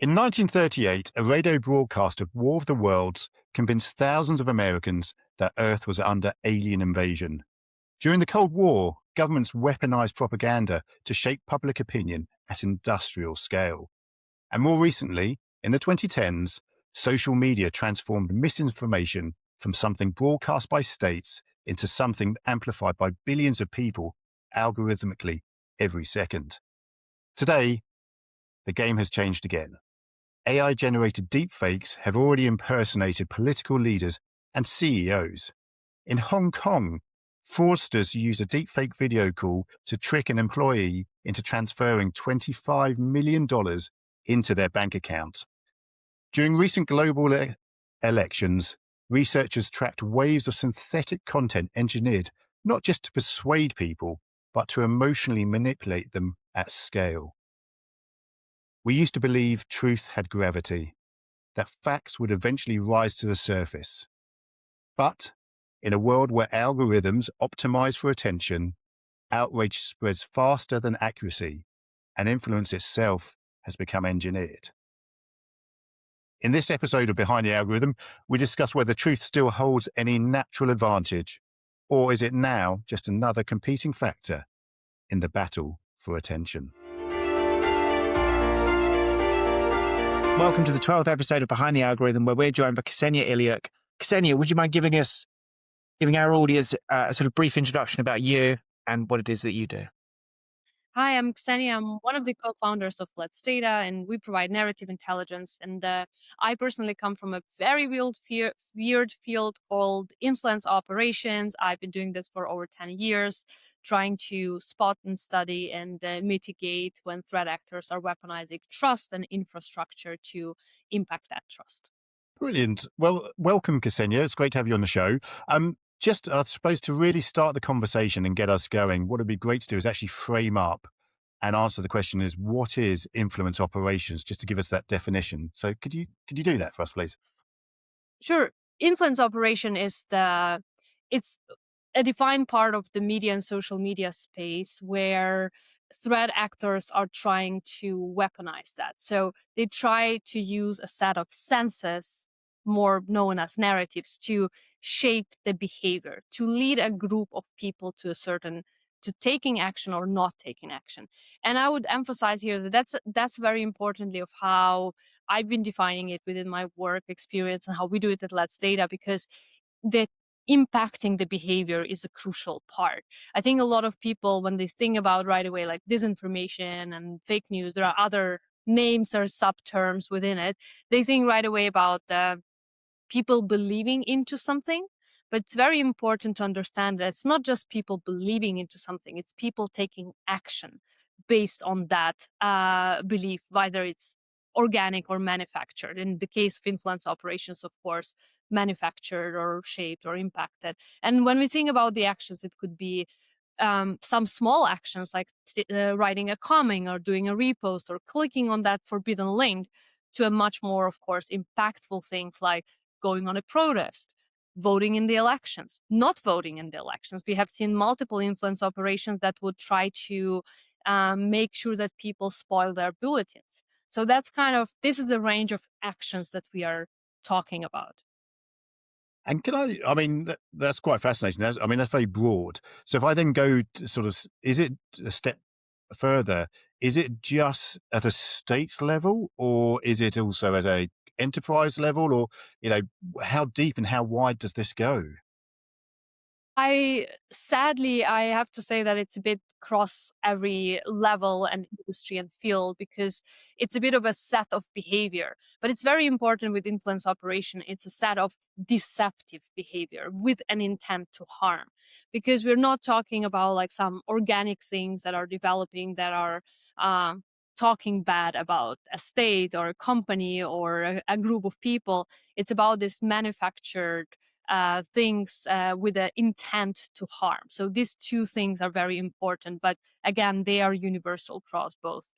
In 1938, a radio broadcast of War of the Worlds convinced thousands of Americans that Earth was under alien invasion. During the Cold War, governments weaponized propaganda to shape public opinion at industrial scale. And more recently, in the 2010s, social media transformed misinformation from something broadcast by states into something amplified by billions of people algorithmically every second. Today, the game has changed again. AI-generated deepfakes have already impersonated political leaders and CEOs. In Hong Kong, fraudsters use a deepfake video call to trick an employee into transferring $25 million into their bank account. During recent global elections, researchers tracked waves of synthetic content engineered not just to persuade people, but to emotionally manipulate them at scale. We used to believe truth had gravity, that facts would eventually rise to the surface. But in a world where algorithms optimize for attention, outrage spreads faster than accuracy, and influence itself has become engineered. In this episode of Behind the Algorithm, we discuss whether truth still holds any natural advantage, or is it now just another competing factor in the battle for attention? Welcome to the 12th episode of Behind the Algorithm, where we're joined by Ksenia Iliuk. Ksenia, would you mind giving our audience a sort of brief introduction about you and what it is that you do? Hi, I'm Ksenia. I'm one of the co-founders of Let's Data, and we provide narrative intelligence. And I personally come from a very weird field called influence operations. I've been doing this for over 10 years, trying to spot and study and mitigate when threat actors are weaponizing trust and infrastructure to impact that trust. Brilliant. Well, welcome, Ksenia. It's great to have you on the show. Just, I suppose, to really start the conversation and get us going, what would be great to do is actually frame up and answer the question is, what is influence operations? Just to give us that definition. So could you do that for us, please? Sure. Influence operation it's a defined part of the media and social media space where threat actors are trying to weaponize that. So they try to use a set of senses, more known as narratives, to shape the behavior, to lead a group of people to taking action or not taking action. And I would emphasize here that that's very importantly of how I've been defining it within my work experience and how we do it at Let's Data, because the impacting the behavior is a crucial part. I think a lot of people, when they think about right away, like disinformation and fake news, there are other names or subterms within it. They think right away about the people believing into something. But it's very important to understand that it's not just people believing into something, it's people taking action based on that belief, whether it's organic or manufactured. In the case of influence operations, of course, manufactured or shaped or impacted. And when we think about the actions, it could be some small actions like writing a comment or doing a repost or clicking on that forbidden link, to a much more, of course, impactful things like going on a protest, voting in the elections, not voting in the elections. We have seen multiple influence operations that would try to make sure that people spoil their bulletins. So this is the range of actions that we are talking about. And that's quite fascinating. That's very broad. So if I then go to sort of, is it a step further? Is it just at a state level, or is it also at a enterprise level, or, how deep and how wide does this go? Sadly, I have to say that it's a bit cross every level and industry and field, because it's a bit of a set of behavior. But it's very important with influence operation. It's a set of deceptive behavior with an intent to harm, because we're not talking about like some organic things that are developing that are talking bad about a state or a company or a group of people. It's about this manufactured things with an intent to harm. So these two things are very important, but again, they are universal across both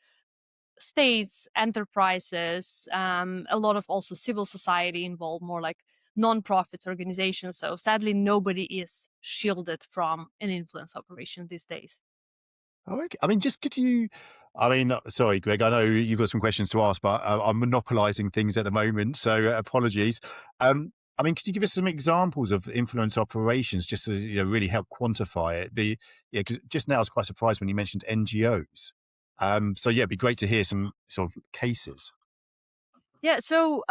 states, enterprises, a lot of also civil society involved, more like non-profits organizations. So sadly, nobody is shielded from an influence operation these days. Oh, okay. I mean, just could you? I mean, sorry, Greg. I know you've got some questions to ask, but I'm monopolising things at the moment, so apologies. I mean, could you give us some examples of influence operations, just to really help quantify it? Yeah, because just now I was quite surprised when you mentioned NGOs. So yeah, it'd be great to hear some sort of cases. Yeah, so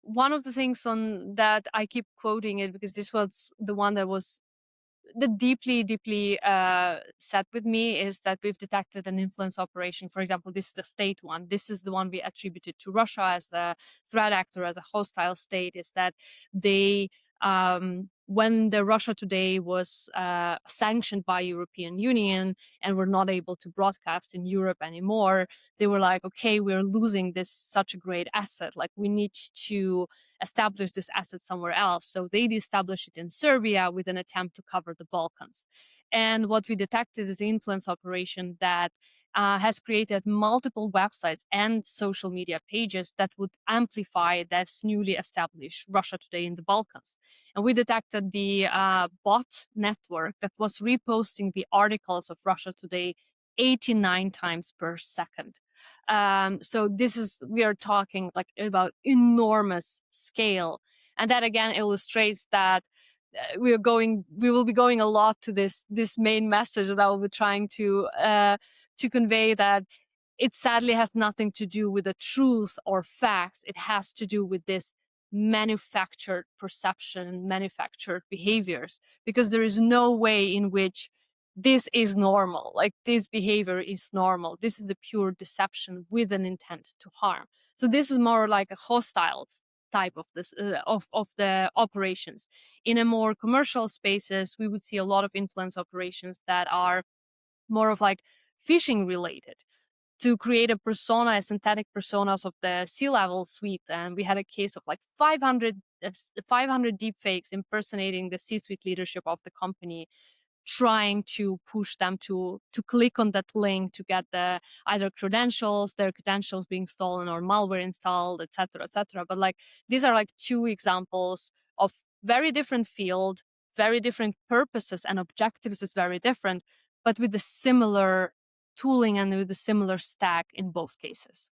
one of the things on that I keep quoting it because this was the one that deeply sat with me is that we've detected an influence operation. For example, this is the state one. This is the one we attributed to Russia as a threat actor, as a hostile state. Is that they, when the Russia Today was sanctioned by European Union and were not able to broadcast in Europe anymore, they were like, okay, we're losing this such a great asset. Like we need to establish this asset somewhere else. So they established it in Serbia with an attempt to cover the Balkans. And what we detected is the influence operation that has created multiple websites and social media pages that would amplify this newly established Russia Today in the Balkans. And we detected the bot network that was reposting the articles of Russia Today 89 times per second. So we are talking like about enormous scale. And that again illustrates that we will be going a lot to this main message that I will be trying to convey, that it sadly has nothing to do with the truth or facts. It has to do with this manufactured perception, manufactured behaviors, because there is no way in which this is normal. Like this behavior is normal. This is the pure deception with an intent to harm. So this is more like a hostile type of this of the operations. In a more commercial spaces, we would see a lot of influence operations that are more of like phishing related, to create a persona, a synthetic personas of the C-level suite. And we had a case of like 500 deepfakes impersonating the C-suite leadership of the company, trying to push them to click on that link to get the either their credentials being stolen or malware installed, etc., etc. But like these are like two examples of very different field, very different purposes, and objectives is very different, but with the similar tooling and with the similar stack in both cases.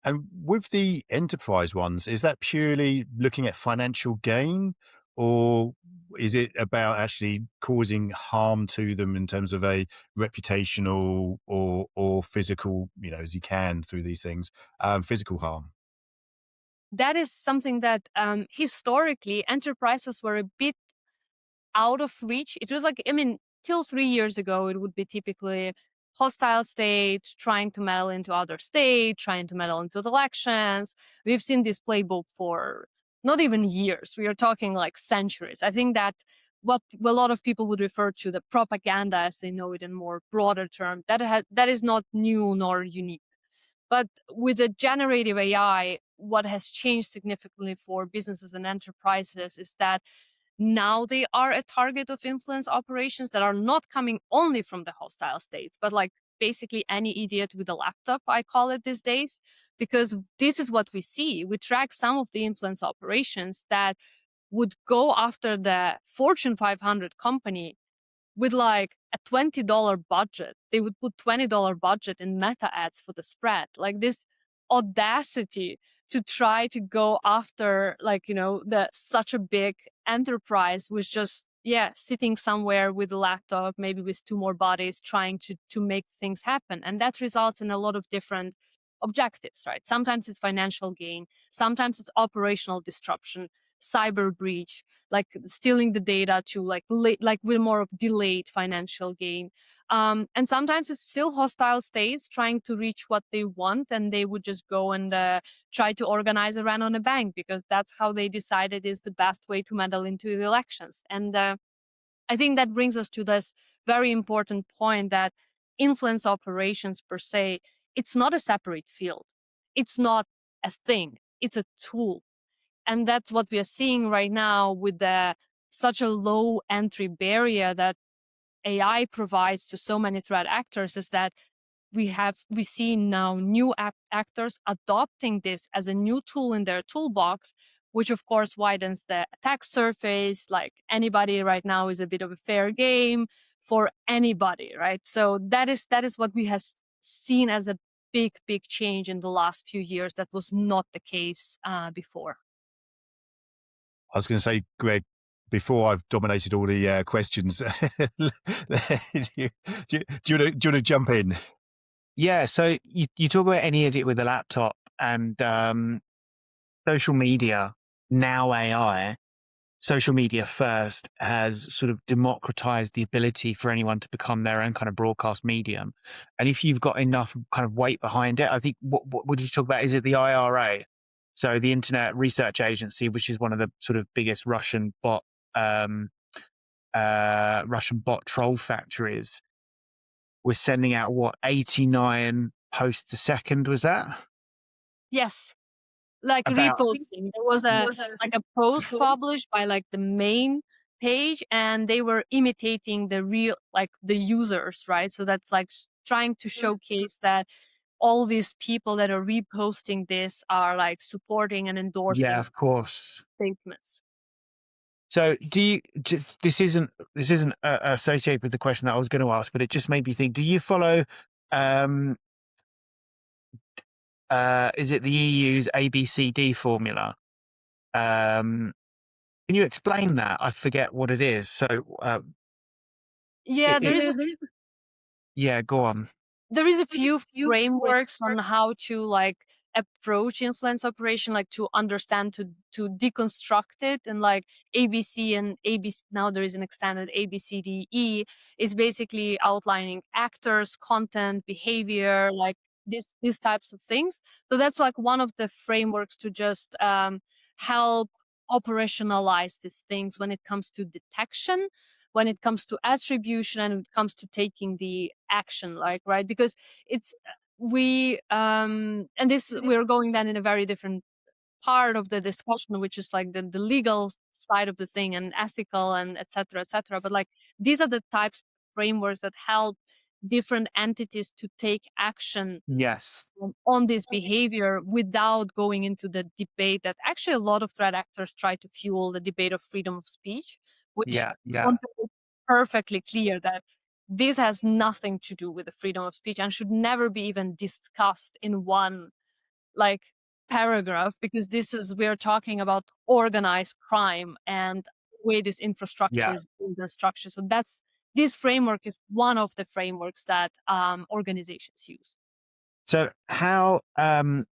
And with the enterprise ones, is that purely looking at financial gain, or is it about actually causing harm to them in terms of a reputational or physical, as you can through these things, physical harm? That is something that historically enterprises were a bit out of reach. It was like, I mean, till 3 years ago, it would be typically hostile state trying to meddle into other state, trying to meddle into the elections. We've seen this playbook for not even years. We are talking like centuries. I think that what a lot of people would refer to the propaganda, as they know it in more broader term, that is not new nor unique. But with the generative AI, what has changed significantly for businesses and enterprises is that now they are a target of influence operations that are not coming only from the hostile states, but like basically any idiot with a laptop, I call it these days, because this is what we see. We track some of the influence operations that would go after the Fortune 500 company with like a $20 budget. They would put $20 budget in meta ads for the spread. Like this audacity to try to go after the such a big enterprise was just sitting somewhere with a laptop, maybe with two more bodies, trying to make things happen. And that results in a lot of different objectives, right? Sometimes it's financial gain, sometimes it's operational disruption, cyber breach, like stealing the data to like with more of delayed financial gain. And sometimes it's still hostile states trying to reach what they want, and they would just go and try to organize a run on a bank because that's how they decided is the best way to meddle into the elections. And I think that brings us to this very important point that influence operations per se, it's not a separate field. It's not a thing. It's a tool. And that's what we are seeing right now with such a low entry barrier that AI provides to so many threat actors, is that we see now new actors adopting this as a new tool in their toolbox, which of course widens the attack surface. Like anybody right now is a bit of a fair game. for anybody, right? So that is what we have seen as a big change in the last few years. That was not the case before. I was going to say, Greg, before I've dominated all the questions, do you want to jump in? Yeah, so you talk about any idiot with a laptop and social media, now AI, social media first has sort of democratized the ability for anyone to become their own kind of broadcast medium. And if you've got enough kind of weight behind it, I think what did you talk about? Is it the IRA? So the Internet Research Agency, which is one of the sort of biggest Russian bot troll factories, was sending out 89 posts a second, was that? Yes. Like About reposting. There was a post published by like the main page, and they were imitating the real, like the users, right? So that's like trying to showcase that all these people that are reposting this are like supporting and endorsing yeah, of course. statements. So this isn't associated with the question that I was going to ask, but it just made me think, do you follow is it the EU's ABCD formula? Can you explain that? I forget what it is. So Yeah, yeah, go on. there is a few frameworks on how to like approach influence operation, like to understand, to deconstruct it. And like ABC and ABC, now there is an extended ABCDE, is basically outlining actors, content, behavior, like these types of things. So that's like one of the frameworks to just help operationalize these things when it comes to detection, when it comes to attribution, and when it comes to taking the action, like, right? Because it's and this, we're going then in a very different part of the discussion, which is like the legal side of the thing and ethical and et cetera, but like these are the types of frameworks that help different entities to take action Yes. on this behavior without going into the debate that actually a lot of threat actors try to fuel, the debate of freedom of speech, which Yeah. want to make perfectly clear that this has nothing to do with the freedom of speech and should never be even discussed in one like paragraph, because we're talking about organized crime and the way this infrastructure Yeah. is built and structured. So this framework is one of the frameworks that organizations use. So how and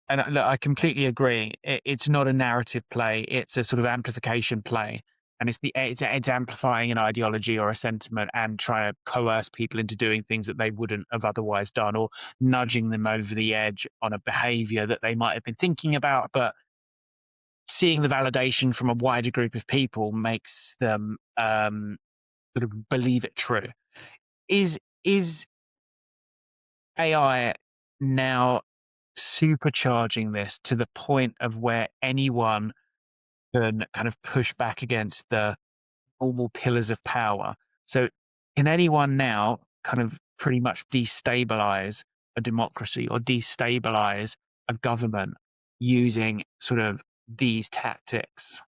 look, I completely agree. It's not a narrative play; it's a sort of amplification play, and it's amplifying an ideology or a sentiment and trying to coerce people into doing things that they wouldn't have otherwise done, or nudging them over the edge on a behavior that they might have been thinking about, but seeing the validation from a wider group of people makes them sort of believe it true. Is AI now supercharging this to the point of where anyone can kind of push back against the normal pillars of power? So can anyone now kind of pretty much destabilize a democracy or destabilize a government using sort of these tactics?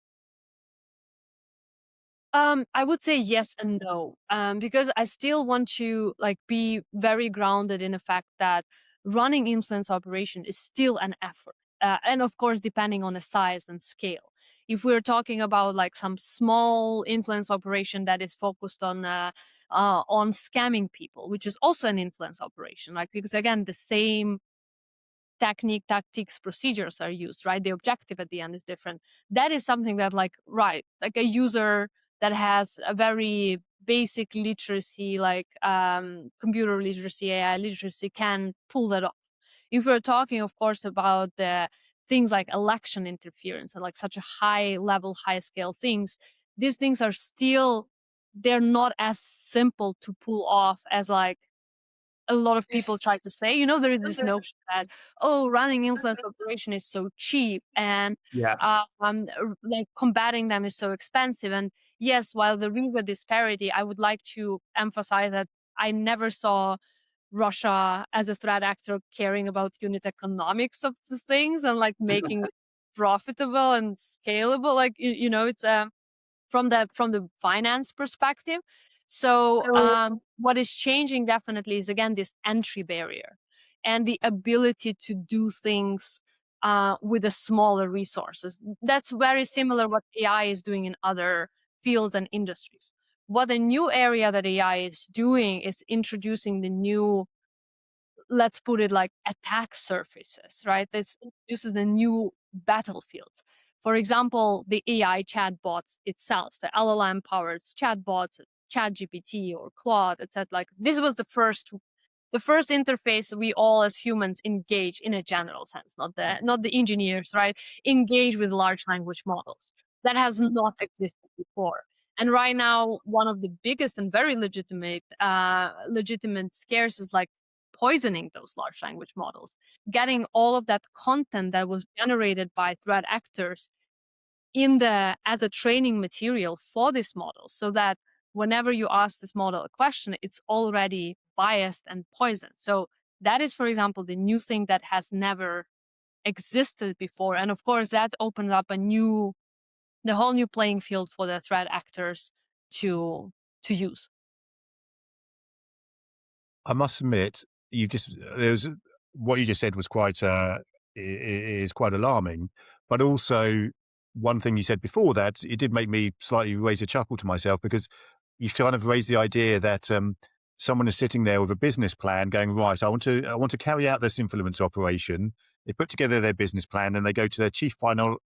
I would say yes and no, because I still want to like be very grounded in the fact that running influence operation is still an effort, and of course, depending on the size and scale. If we're talking about like some small influence operation that is focused on scamming people, which is also an influence operation, like, because again, the same technique, tactics, procedures are used, right? The objective at the end is different. That is something that, like, right, like a user that has a very basic literacy, like computer literacy, AI literacy, can pull that off. If we're talking, of course, about the things like election interference and like such a high level, high scale things, these things are still, they're not as simple to pull off as like a lot of people try to say. There is this notion that, oh, running influence operation is so cheap, and Yeah. like combating them is so expensive. And yes, while there is a disparity, I would like to emphasize that I never saw Russia as a threat actor caring about unit economics of the things and like making it profitable and scalable. Like, it's from the finance perspective. So what is changing definitely is, again, this entry barrier and the ability to do things with a smaller resources. That's very similar what AI is doing in other fields and industries. What a new area that AI is doing is introducing the new, let's put it like, attack surfaces, right? This introduces the new battlefields. For example, the AI chatbots itself, the LLM powered chatbots, ChatGPT or Claude, etc. Like, this was the first interface we all as humans engage in a general sense, not the engineers, right? Engage with large language models. That has not existed before. And right now, one of the biggest and very legitimate scares is like poisoning those large language models, getting all of that content that was generated by threat actors as a training material for this model, so that whenever you ask this model a question, it's already biased and poisoned. So that is, for example, the new thing that has never existed before. And of course, that opens up the whole new playing field for the threat actors to use. I must admit, what you just said was is quite alarming, but also one thing you said before that, it did make me slightly raise a chuckle to myself, because you kind of raised the idea that someone is sitting there with a business plan going, right, I want to carry out this influence operation. They put together their business plan and they go to their chief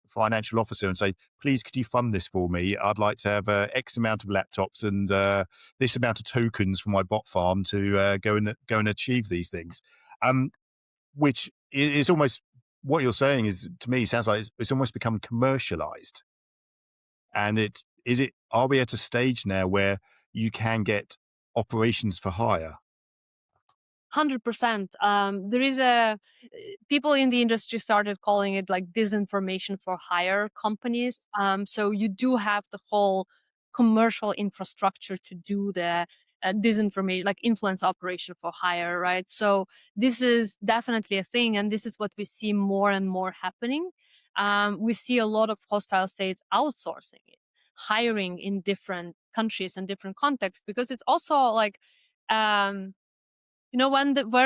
financial officer and say, please, could you fund this for me? I'd like to have X amount of laptops and this amount of tokens for my bot farm to go and achieve these things. Which is almost, what you're saying is, to me, sounds like it's almost become commercialized. And are we at a stage now where you can get operations for hire? 100%. There is people in the industry started calling it like disinformation for hire companies. So you do have the whole commercial infrastructure to do the disinformation, like influence operation for hire, right? So this is definitely a thing, and this is what we see more and more happening. We see a lot of hostile states outsourcing it, hiring in different countries and different contexts, because it's also like, where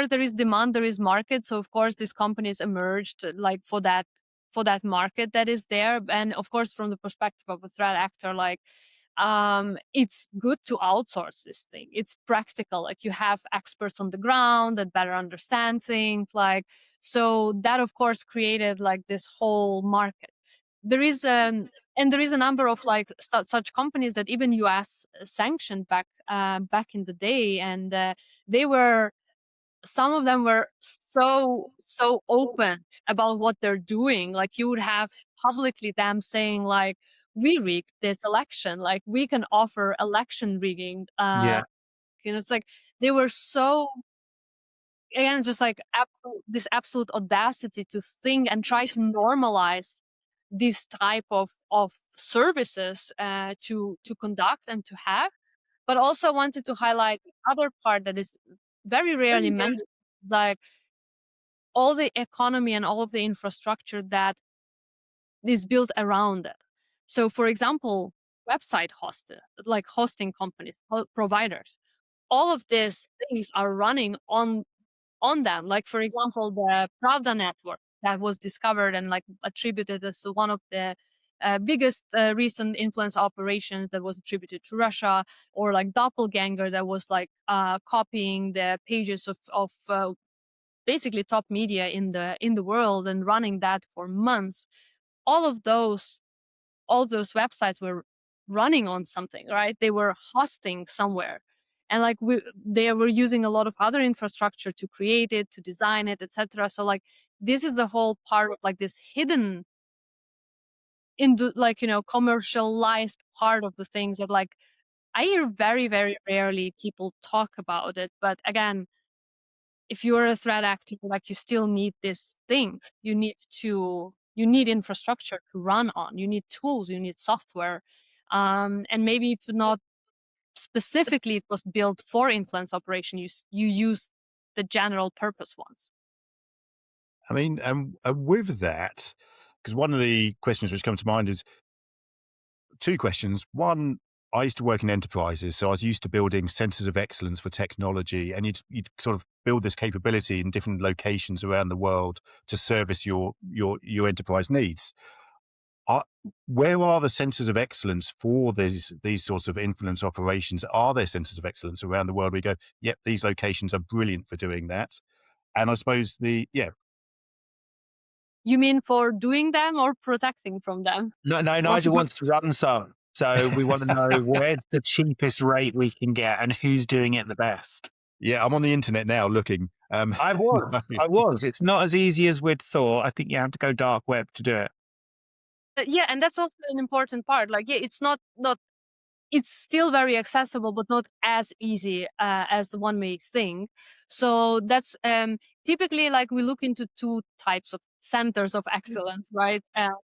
there is demand, there is market. So of course, these companies emerged like for that market that is there. And of course, from the perspective of a threat actor, like, it's good to outsource this thing. It's practical. Like, you have experts on the ground that better understand things. Like, so that of course created like this whole market. There is and there is a number of like such companies that even US sanctioned back in the day, and some of them were so open about what they're doing. Like, you would have publicly them saying like, we rigged this election, like we can offer election rigging. Yeah. It's like they were so, again, just like this absolute audacity to think and try to normalize this type of services to conduct and to have. But also wanted to highlight the other part that is very rarely mentioned, is like all the economy and all of the infrastructure that is built around it. So, for example, website hosting companies, providers, all of these things are running on them. Like, for example, the Pravda network that was discovered and like attributed as one of the biggest recent influence operations that was attributed to Russia, or like Doppelganger that was like copying the pages of basically top media in the world and running that for months. All of those websites were running on something, right? They were hosting somewhere. And like they were using a lot of other infrastructure to create it, to design it, etc. So like this is the whole part of like this hidden into like, commercialized part of the things that like I hear very, very rarely people talk about it. But again, if you're a threat actor, like you still need these things. You need infrastructure to run on. You need tools. You need software. And maybe if not specifically it was built for influence operation, you use the general purpose ones. I mean, with that, because one of the questions which come to mind is two questions. One, I used to work in enterprises, so I was used to building centers of excellence for technology, and you'd sort of build this capability in different locations around the world to service your enterprise needs. Are, where are the centers of excellence for these sorts of influence operations? Are there centers of excellence around the world? We go, yep, these locations are brilliant for doing that. And I suppose You mean for doing them or protecting from them? No, Nigel wants to run some. So we want to know where's the cheapest rate we can get and who's doing it the best. yeah, I'm on the internet now looking. I was. It's not as easy as we'd thought. I think you have to go dark web to do it. Yeah, and that's also an important part. Like, yeah, it's not it's still very accessible, but not as easy as one may think. So that's typically, like, we look into two types of centers of excellence, right?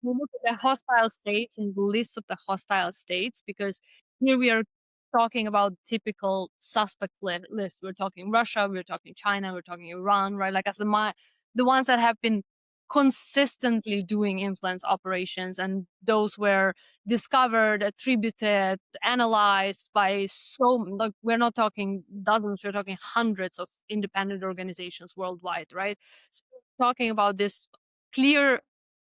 We look at the hostile states and the list of the hostile states, because here we are talking about typical suspect list. We're talking Russia, we're talking China, we're talking Iran, right? Like, as the ones that have been consistently doing influence operations, and those were discovered, attributed, analyzed by like, we're not talking dozens, we're talking hundreds of independent organizations worldwide, right? So we're talking about this clear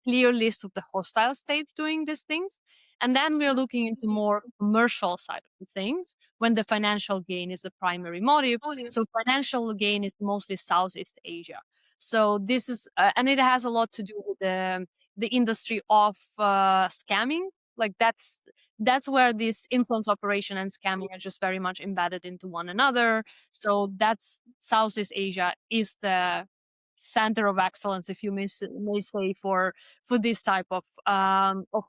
list of the hostile states doing these things. And then we're looking into more commercial side of things, when the financial gain is the primary motive. So financial gain is mostly Southeast Asia. So this is, and it has a lot to do with the industry of scamming. Like, that's where this influence operation and scamming are just very much embedded into one another. So that's Southeast Asia is the center of excellence, if you may say, for this type of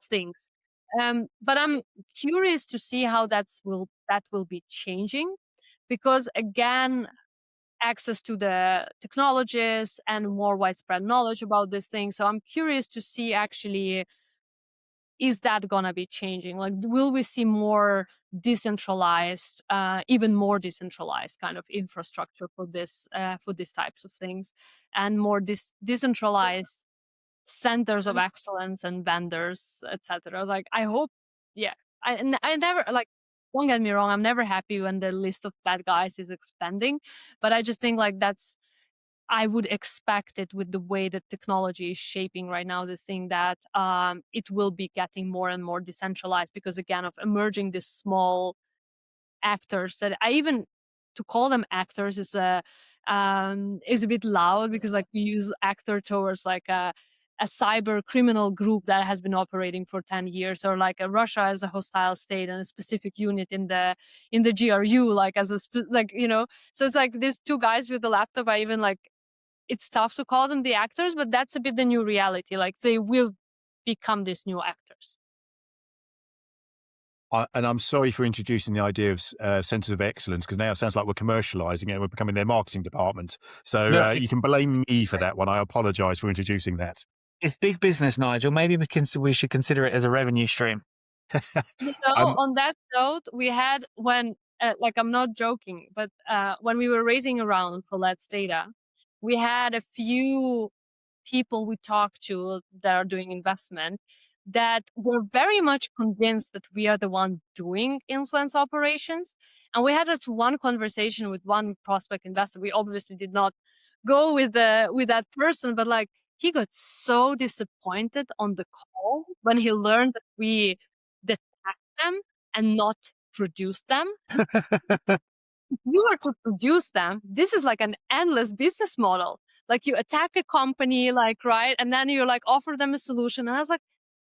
things. But I'm curious to see how that will be changing, because again, access to the technologies and more widespread knowledge about this thing. So I'm curious to see, actually, is that gonna be changing? Like, will we see more decentralized, even more decentralized kind of infrastructure for these types of things, and more decentralized centers of excellence and vendors, etc. Like, I hope, yeah. I never, like, don't get me wrong, I'm never happy when the list of bad guys is expanding, but I just think, like, I would expect it with the way that technology is shaping right now, this thing, that it will be getting more and more decentralized, because again, of emerging these small actors that to call them actors is a bit loud, because, like, we use actor towards like a cyber criminal group that has been operating for 10 years, or like Russia as a hostile state and a specific unit in the GRU, like, as like, so it's like these two guys with the laptop. I even, like, it's tough to call them the actors, but that's a bit the new reality. Like, they will become these new actors. And I'm sorry for introducing the idea of centers of excellence, because now it sounds like we're commercializing it and we're becoming their marketing department. So No, you can blame me for that one. I apologize for introducing that. it's big business, Nigel. Maybe we should consider it as a revenue stream. On that note, we had like, I'm not joking, but when we were raising around for Let's Data, we had a few people we talked to that are doing investment that were very much convinced that we are the one doing influence operations. And we had this one conversation with one prospect investor. We obviously did not go with that person, but, like, he got so disappointed on the call when he learned that we detect them and not produce them. If you were to produce them, this is like an endless business model. Like, you attack a company, like, right, and then you, like, offer them a solution. And I was like,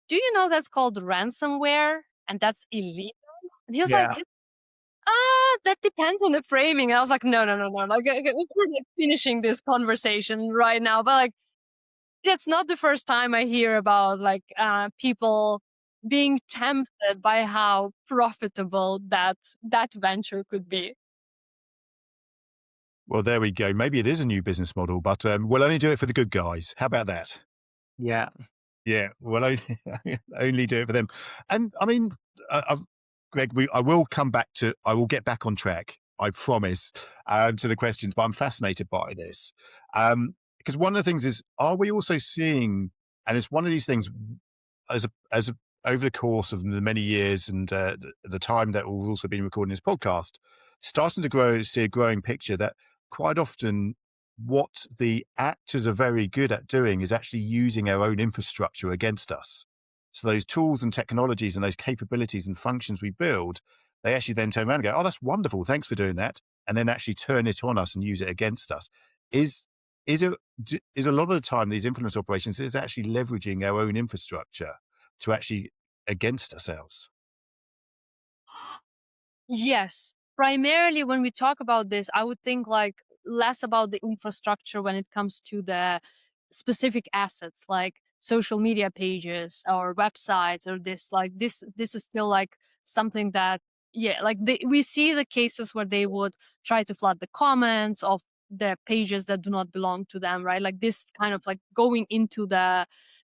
do you know that's called ransomware and that's illegal? And he was like, that depends on the framing. And I was like, no. Like, we're, like, finishing this conversation right now, but, like, it's not the first time I hear about, like, people being tempted by how profitable that venture could be. Well, there we go. Maybe it is a new business model, but we'll only do it for the good guys. How about that? Yeah. Yeah, we'll only do it for them. And I mean, Greg, I will get back on track, I promise, to the questions, but I'm fascinated by this. Because one of the things is, are we also seeing, and it's one of these things, as over the course of the many years and the time that we've also been recording this podcast, starting to see a growing picture that quite often what the actors are very good at doing is actually using our own infrastructure against us. So those tools and technologies and those capabilities and functions we build, they actually then turn around and go, oh, that's wonderful, thanks for doing that, and then actually turn it on us and use it against us. Is a lot of the time these influence operations is actually leveraging our own infrastructure to actually against ourselves? Yes. Primarily when we talk about this, I would think like less about the infrastructure when it comes to the specific assets like social media pages or websites or this is still like something that like we see the cases where they would try to flood the comments of the pages that do not belong to them, right? Like this kind of like going into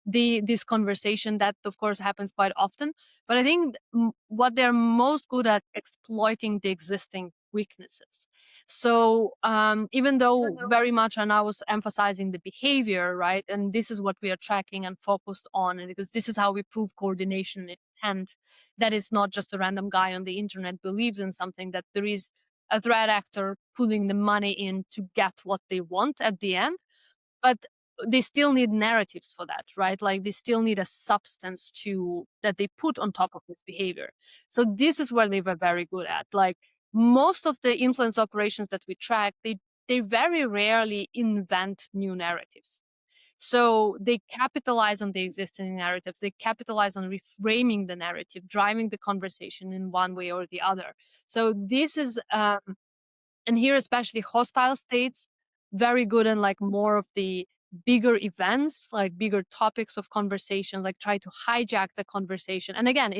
this conversation that of course happens quite often. But I think what they're most good at exploiting the existing weaknesses. So even though very much, and I was emphasizing the behavior, right? And this is what we are tracking and focused on, and because this is how we prove coordination and intent. That is not just a random guy on the internet believes in something, that there is a threat actor putting the money in to get what they want at the end. But they still need narratives for that, right? Like they still need a substance to that they put on top of this behavior. So this is where they were very good at. Like most of the influence operations that we track, they very rarely invent new narratives. So they capitalize on the existing narratives. They capitalize on reframing the narrative, driving the conversation in one way or the other. So this is and here especially hostile states very good in like more of the bigger events, like bigger topics of conversation, like try to hijack the conversation. And again,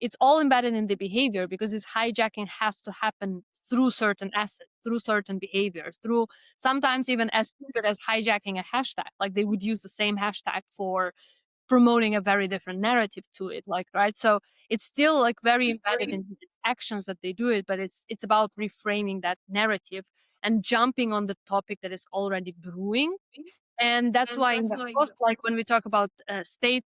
it's all embedded in the behavior, because this hijacking has to happen through certain assets, through certain behaviors, through sometimes even as stupid as hijacking a hashtag. Like they would use the same hashtag for promoting a very different narrative to it, like, right? So it's still like very embedded in its actions that they do it, but it's about reframing that narrative and jumping on the topic that is already brewing. And that's why in the post, like when we talk about state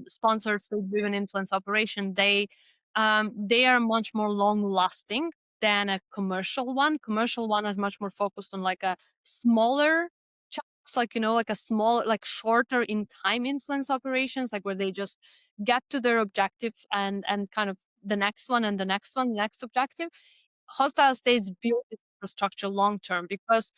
sponsored, state driven influence operation, they are much more long lasting than a commercial one. Commercial one is much more focused on like a smaller chunks, like, you know, like a small, like shorter in time influence operations, like where they just get to their objective and kind of the next one and the next one, the next objective. Hostile states build this infrastructure long term because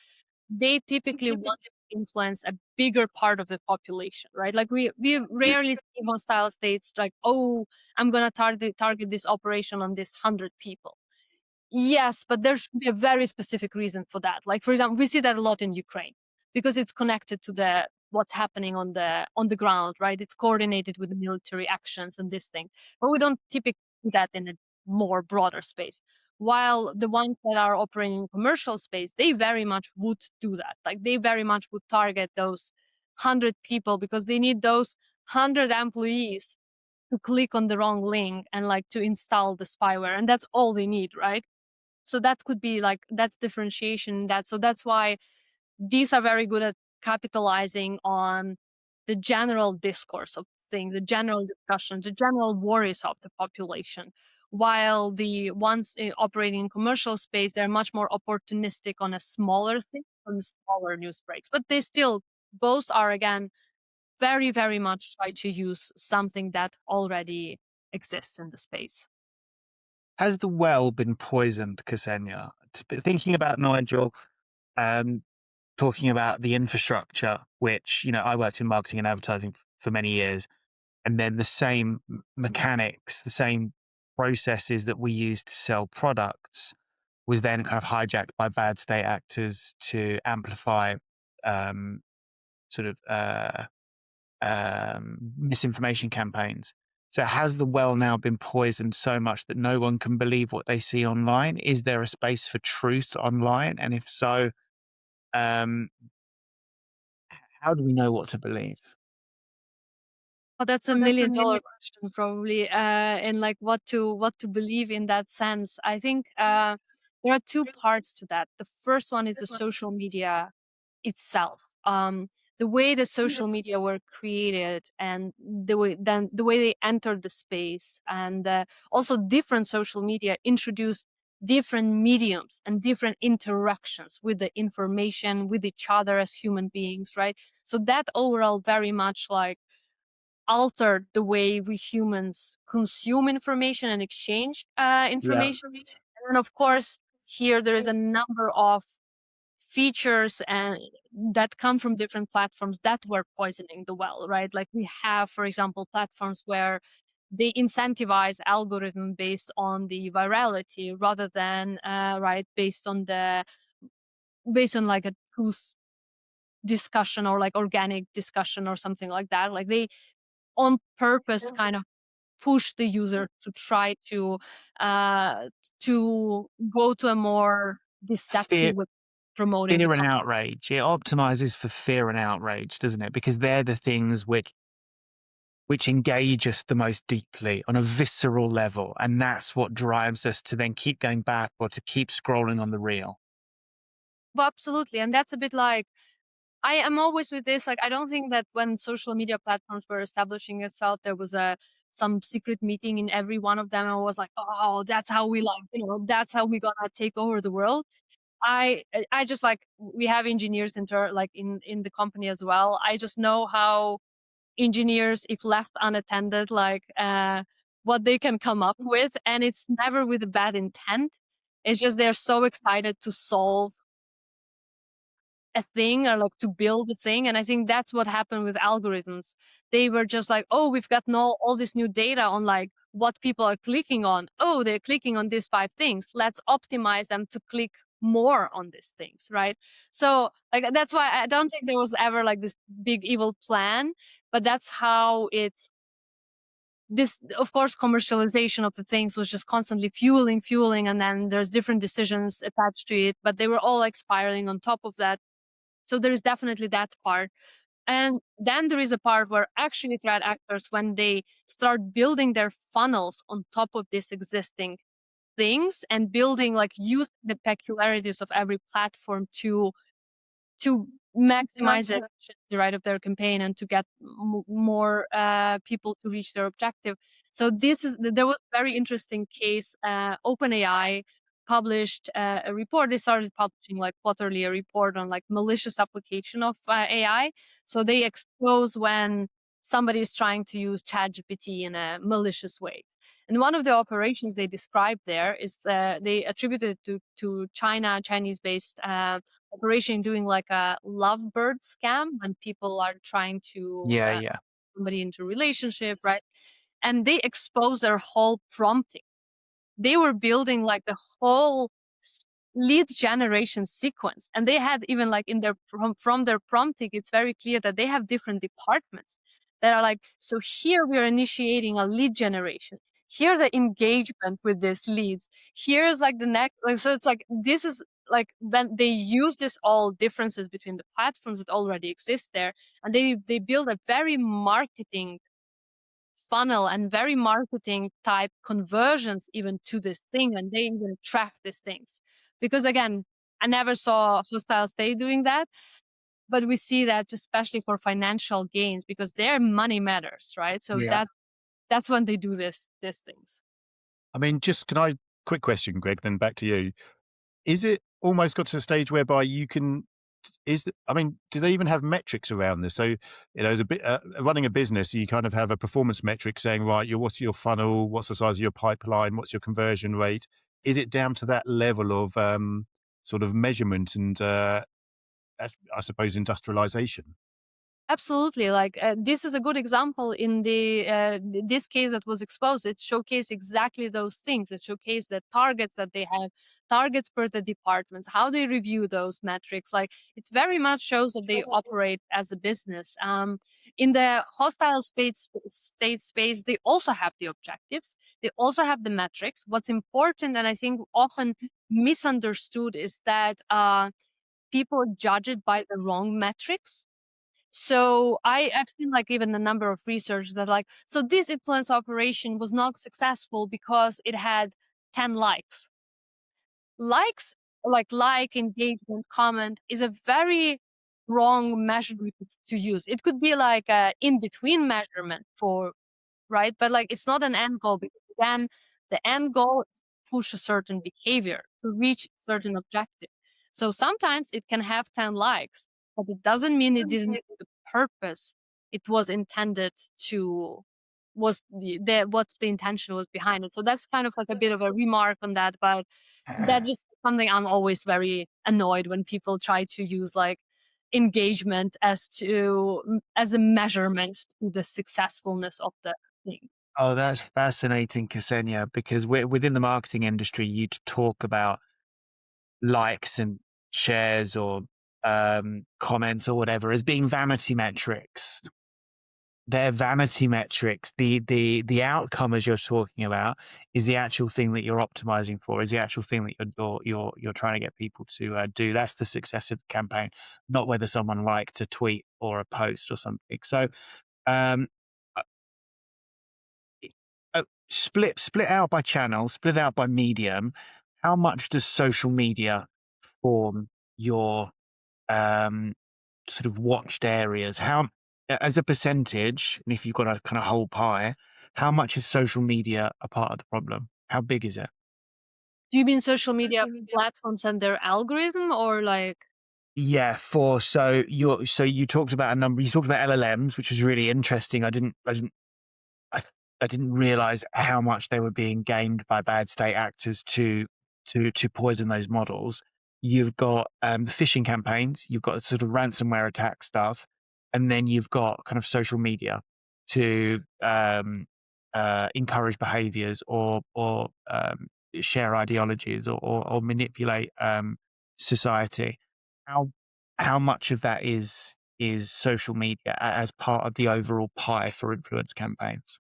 they typically want to influence a bigger part of the population, right? Like we rarely see hostile states like, oh, I'm gonna target this operation on this 100 people. Yes, but there should be a very specific reason for that. Like, for example, we see that a lot in Ukraine because it's connected to the what's happening on the ground, right? It's coordinated with the military actions and this thing. But we don't typically do that in a more broader space. While the ones that are operating in commercial space, they very much would do that. Like they very much would target those 100 people because they need those 100 employees to click on the wrong link and like to install the spyware. And that's all they need, right? So that could be like, that's differentiation. So that's why these are very good at capitalizing on the general discourse of things, the general discussion, the general worries of the population. While the ones operating in commercial space, they're much more opportunistic on a smaller thing, on smaller news breaks. But they still, both are again, very, very much try to use something that already exists in the space. Has the well been poisoned, Ksenia? Thinking about Nigel, talking about the infrastructure, which, you know, I worked in marketing and advertising for many years, and then the same mechanics, the same processes that we use to sell products was then kind of hijacked by bad state actors to amplify sort of misinformation campaigns. So has the well now been poisoned so much that no one can believe what they see online? Is there a space for truth online? And if so, how do we know what to believe? Oh, that's a $1 million question, probably, and like what to believe in that sense. I think there are two parts to that. The first one is the social media itself. the way that social media were created and the way they entered the space, and also different social media introduced different mediums and different interactions with the information, with each other as human beings, right? So that overall very much like altered the way we humans consume information and exchange Yeah. information. And of course, here there is a number of features and that come from different platforms that were poisoning the well, right? Like we have, for example, platforms where they incentivize algorithm based on the virality rather than right based on like a truth discussion or like organic discussion or something like that. Like they on purpose kind of push the user to try to go to a more Fear, deceptive way of promoting the fear and content. outrage. It optimizes for fear and outrage, doesn't it? Because they're the things which engage us the most deeply on a visceral level, and that's what drives us to then keep going back or to keep scrolling on the reel. But absolutely, and that's a bit like I am always with this. Like I don't think that when social media platforms were establishing itself, there was a some secret meeting in every one of them. And was like, oh, that's how we like, that's how we gonna take over the world. I just like we have engineers like in the company as well. I just know how engineers, if left unattended, like what they can come up with, and it's never with a bad intent. It's just they're so excited to solve a thing or like to build a thing. And I think that's what happened with algorithms. They were just like, oh, we've got all this new data on like what people are clicking on. Oh, they're clicking on these 5 things. Let's optimize them to click more on these things, right? So like that's why I don't think there was ever like this big evil plan, but that's how this, of course, commercialization of the things was just constantly fueling, and then there's different decisions attached to it, but they were all like spiraling on top of that. So there is definitely that part. And then there is a part where actually threat actors, when they start building their funnels on top of these existing things and building like use the peculiarities of every platform to maximize the efficiency, right, of their campaign and to get more people to reach their objective. So there was a very interesting case. OpenAI published a report. They started publishing like quarterly a report on like malicious application of AI. So they expose when somebody is trying to use ChatGPT in a malicious way. And one of the operations they described there is they attributed to Chinese-based operation doing like a lovebird scam when people are trying to Yeah. somebody into a relationship, right? And they expose their whole prompting. They were building like the whole lead generation sequence, and they had even like in their from their prompting, it's very clear that they have different departments that are like, so here we are initiating a lead generation. Here's the engagement with these leads. Here's like the next, like, so it's like this is like when they use this all differences between the platforms that already exist there, and they build a very marketing funnel and very marketing type conversions even to this thing, and they even track these things. Because again, I never saw hostile state doing that, but we see that especially for financial gains because their money matters, right? So Yeah. that's when they do these things. I mean, quick question, Greg, then back to you. Is it almost got to the stage whereby you can, do they even have metrics around this? So, as a bit running a business, you kind of have a performance metric saying, right, what's your funnel, what's the size of your pipeline, what's your conversion rate? Is it down to that level of sort of measurement and, I suppose, industrialization? Absolutely. Like this is a good example in this case that was exposed. It showcased exactly those things. It showcased the targets that they have, targets per the departments, how they review those metrics. Like it very much shows that they operate as a business. In the hostile state space, they also have the objectives. They also have the metrics. What's important, and I think often misunderstood, is that people judge it by the wrong metrics. So I've seen like even a number of research that like, so this influence operation was not successful because it had 10 likes. Likes, like engagement, comment is a very wrong measurement to use. It could be like a in-between measurement for, right? But like it's not an end goal, because then the end goal is to push a certain behavior to reach a certain objective. So sometimes it can have 10 likes, but it doesn't mean it didn't do the purpose it was intended to, was what's the intention was behind it. So that's kind of like a bit of a remark on that, but that's just something I'm always very annoyed when people try to use like engagement as a measurement to the successfulness of the thing. Oh, that's fascinating, Ksenia, because within the marketing industry, you talk about likes and shares or comments or whatever as being vanity metrics. They're vanity metrics. The outcome, as you're talking about, is the actual thing that you're optimizing for, is the actual thing that you're trying to get people to do. That's the success of the campaign, not whether someone liked a tweet or a post or something. So um, split out by channel, split out by medium. How much does social media form your sort of watched areas? How, as a percentage, and if you've got a kind of whole pie, how much is social media a part of the problem? How big is it? Do you mean social media platforms and their algorithm, or like? Yeah, so you talked about a number. You talked about LLMs, which was really interesting. I didn't realize how much they were being gamed by bad state actors to poison those models. You've got phishing campaigns, you've got sort of ransomware attack stuff, and then you've got kind of social media to encourage behaviors or share ideologies or manipulate society. How how much of that is social media as part of the overall pie for influence campaigns?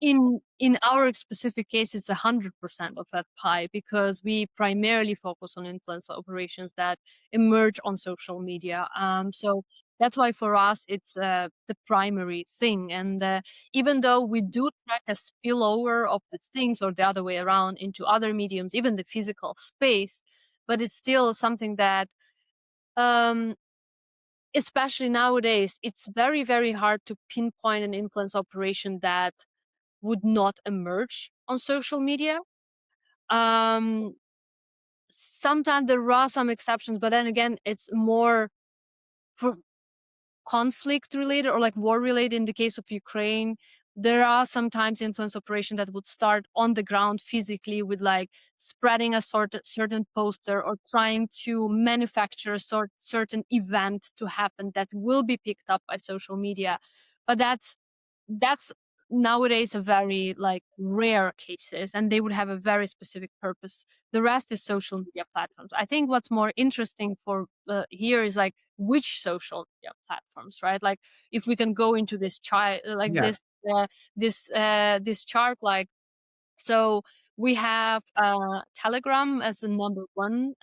In our specific case, it's 100% of that pie, because we primarily focus on influencer operations that emerge on social media. So that's why for us it's the primary thing. And even though we do track a spillover of the things, or the other way around, into other mediums, even the physical space, but it's still something that, um, especially nowadays, it's very, very hard to pinpoint an influence operation that would not emerge on social media. Um, Sometimes there are some exceptions, but then again, it's more for conflict related or like war related. In the case of Ukraine, there are sometimes influence operation that would start on the ground physically with like spreading a certain poster, or trying to manufacture a certain event to happen that will be picked up by social media. But that's nowadays a very like rare cases, and they would have a very specific purpose. The rest is social media platforms. I think what's more interesting for here is like which social media platforms, right? Like if we can go into this chart, like Yeah. this chart, like, so we have Telegram as the number one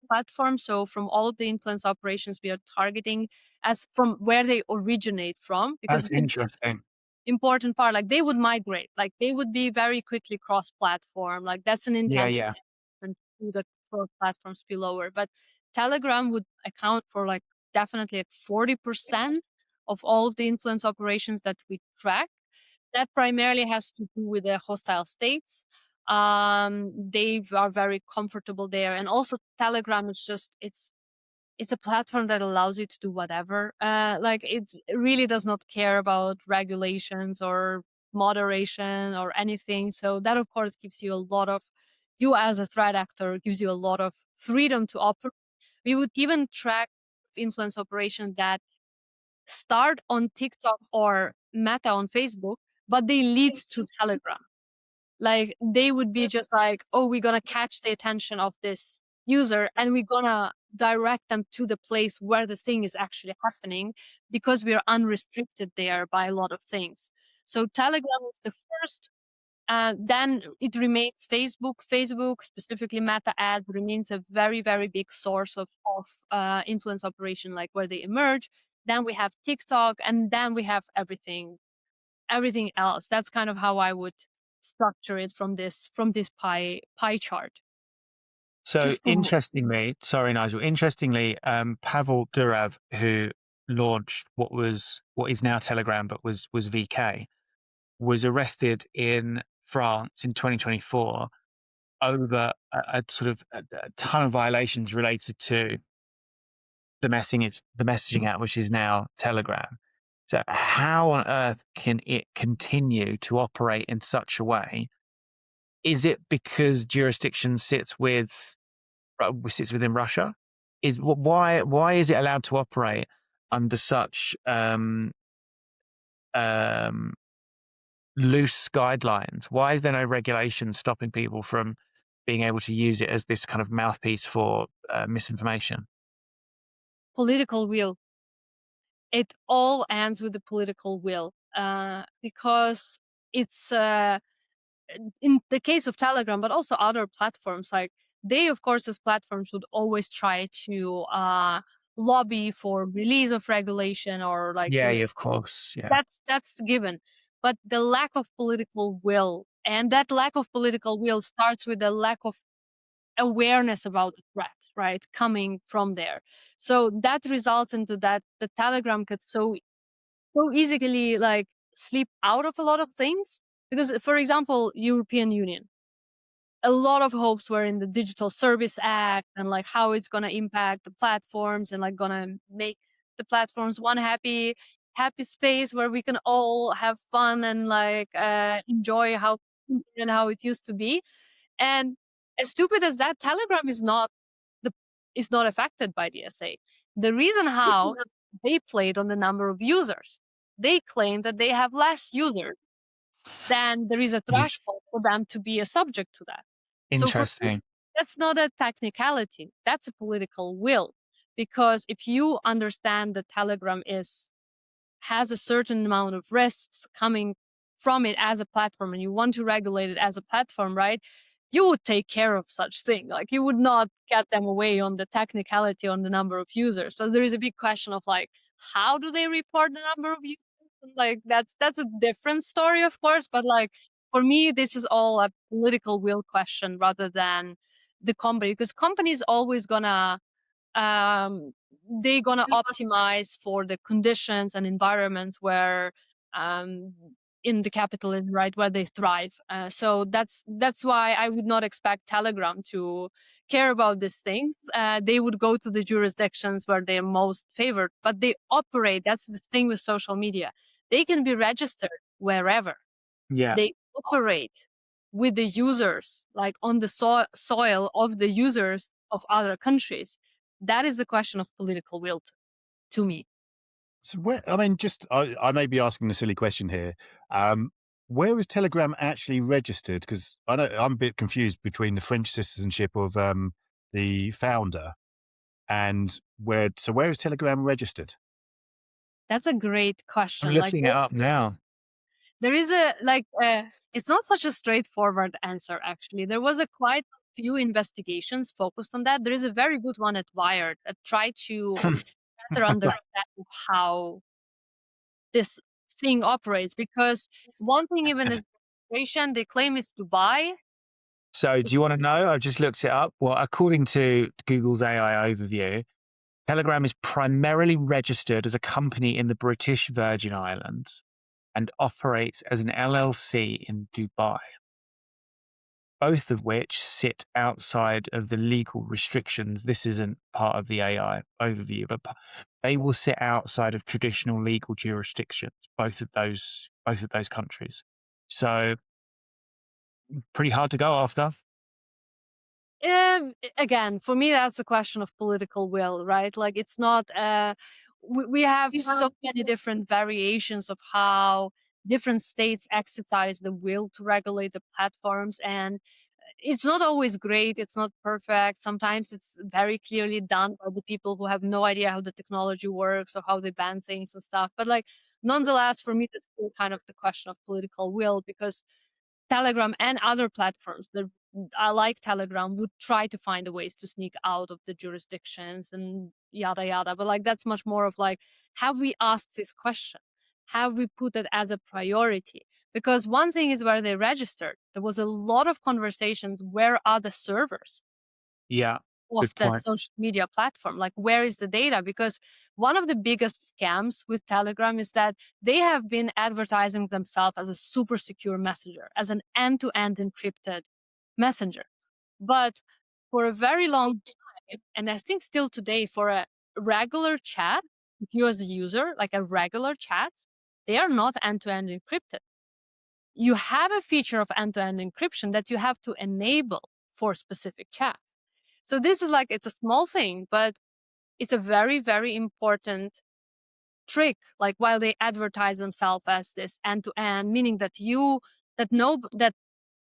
platform. So from all of the influence operations we are targeting, as from where they originate from, because That's it's interesting. important part. Like they would migrate, like they would be very quickly cross-platform. Like that's an Yeah, intention yeah. and to the cross-platform spillover. But Telegram would account for like definitely like 40% of all of the influence operations that we track. That primarily has to do with the hostile states. They are very comfortable there, and also Telegram is just it's a platform that allows you to do whatever. Like it really does not care about regulations or moderation or anything. So that of course gives you a lot of, you as a threat actor, gives you a lot of freedom to operate. We would even track influence operations that start on TikTok or Meta on Facebook, but they lead to Telegram. Like they would be just like, oh, we're gonna catch the attention of this user and we're gonna direct them to the place where the thing is actually happening, because we are unrestricted there by a lot of things. So Telegram is the first. Then it remains Facebook. Facebook, specifically Meta ads, remains a very, very big source of influence operation, like where they emerge. Then we have TikTok, and then we have everything else. That's kind of how I would structure it from this pie chart. So Just for interestingly, sorry, Nigel, interestingly, Pavel Durov, who launched what is now Telegram, but was VK, was arrested in France in 2024 over a sort of a ton of violations related to the messaging app, which is now Telegram. So how on earth can it continue to operate in such a way? Is it because jurisdiction sits within Russia? Why is it allowed to operate under such loose guidelines? Why is there no regulation stopping people from being able to use it as this kind of mouthpiece for misinformation? political will. It all ends with the political will, because it's in the case of Telegram, but also other platforms. Like they, of course, as platforms, would always try to lobby for release of regulation or like Yeah, of course. Yeah. that's given. But the lack of political will, and that lack of political will starts with the lack of awareness about the threat, right? Coming from there. So that results into that the Telegram could so easily like slip out of a lot of things. Because for example, European Union, a lot of hopes were in the Digital Service Act and like how it's gonna impact the platforms and like gonna make the platforms one happy space where we can all have fun and like enjoy how it used to be. And as stupid as that, Telegram the is not affected by the SA. The reason how they played on the number of users. They claim that they have less users than there is a Yeah. threshold for them to be a subject to that. So for me, Interesting. that's not a technicality. That's a political will. Because if you understand that Telegram has a certain amount of risks coming from it as a platform and you want to regulate it as a platform, right? You would take care of such thing. Like you would not get them away on the technicality on the number of users. So there is a big question of like, how do they report the number of users? Like that's a different story, of course. But like for me, this is all a political will question rather than the company, because companies always gonna um, they're gonna optimize for the conditions and environments where um, in the capitalism, right, where they thrive. So that's why I would not expect Telegram to care about these things. They would go to the jurisdictions where they're most favored, but they operate. That's the thing with social media. They can be registered wherever. Yeah. They operate with the users, like on the soil of the users of other countries. That is the question of political will to me. So I mean, I may be asking a silly question here. Where is Telegram actually registered? Because I know I'm a bit confused between the French citizenship of the founder and where is Telegram registered? That's a great I'm question. Like looking it up now. there is it's not such a straightforward answer actually. There was a quite few investigations focused on that. There is a very good one at Wired that tried to better understand how this thing operates, because one thing even is registration, they claim it's Dubai. So do you want to know? I've just looked it up. Well, according to Google's AI overview, Telegram is primarily registered as a company in the British Virgin Islands and operates as an LLC in Dubai, both of which sit outside of the legal restrictions. This isn't part of the AI overview, but they will sit outside of traditional legal jurisdictions, both of those countries. So pretty hard to go after. Again, for me, that's a question of political will, right? Like it's not. We have so many different variations of how different states exercise the will to regulate the platforms, and it's not always great. It's not perfect. Sometimes it's very clearly done by the people who have no idea how the technology works or how they ban things and stuff. But like, nonetheless, for me, that's still kind of the question of political will, because Telegram and other platforms that I like Telegram would try to find a ways to sneak out of the jurisdictions and yada yada. But like that's much more of like, have we asked this question? Have we put it as a priority? Because one thing is where they registered. There was a lot of conversations. Where are the servers? Yeah. of Good the point. social media platform. Like, where is the data? Because one of the biggest scams with Telegram is that they have been advertising themselves as a super secure messenger, as an end-to-end encrypted messenger. But for a very long time, and I think still today, for a regular chat, if you as a user, like a regular chat, they are not end-to-end encrypted. You have a feature of end-to-end encryption that you have to enable for specific chats. So this is like, it's a small thing, but it's a very, very important trick. Like, while they advertise themselves as this end-to-end, meaning that that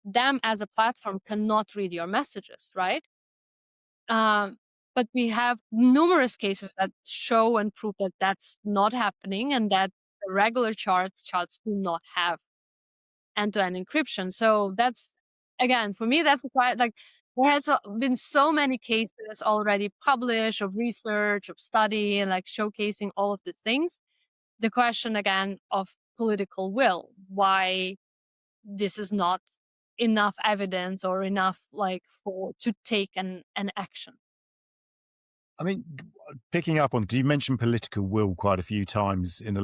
them as a platform cannot read your messages, right? Um, but we have numerous cases that show and prove that that's not happening, and that the regular chats do not have end-to-end encryption. So that's, again, for me, that's quite like, there has been so many cases already published of research, of study, and like showcasing all of the things. The question again of political will, why this is not enough evidence or enough like for to take an action. I mean, picking up on, because you mentioned political will quite a few times in the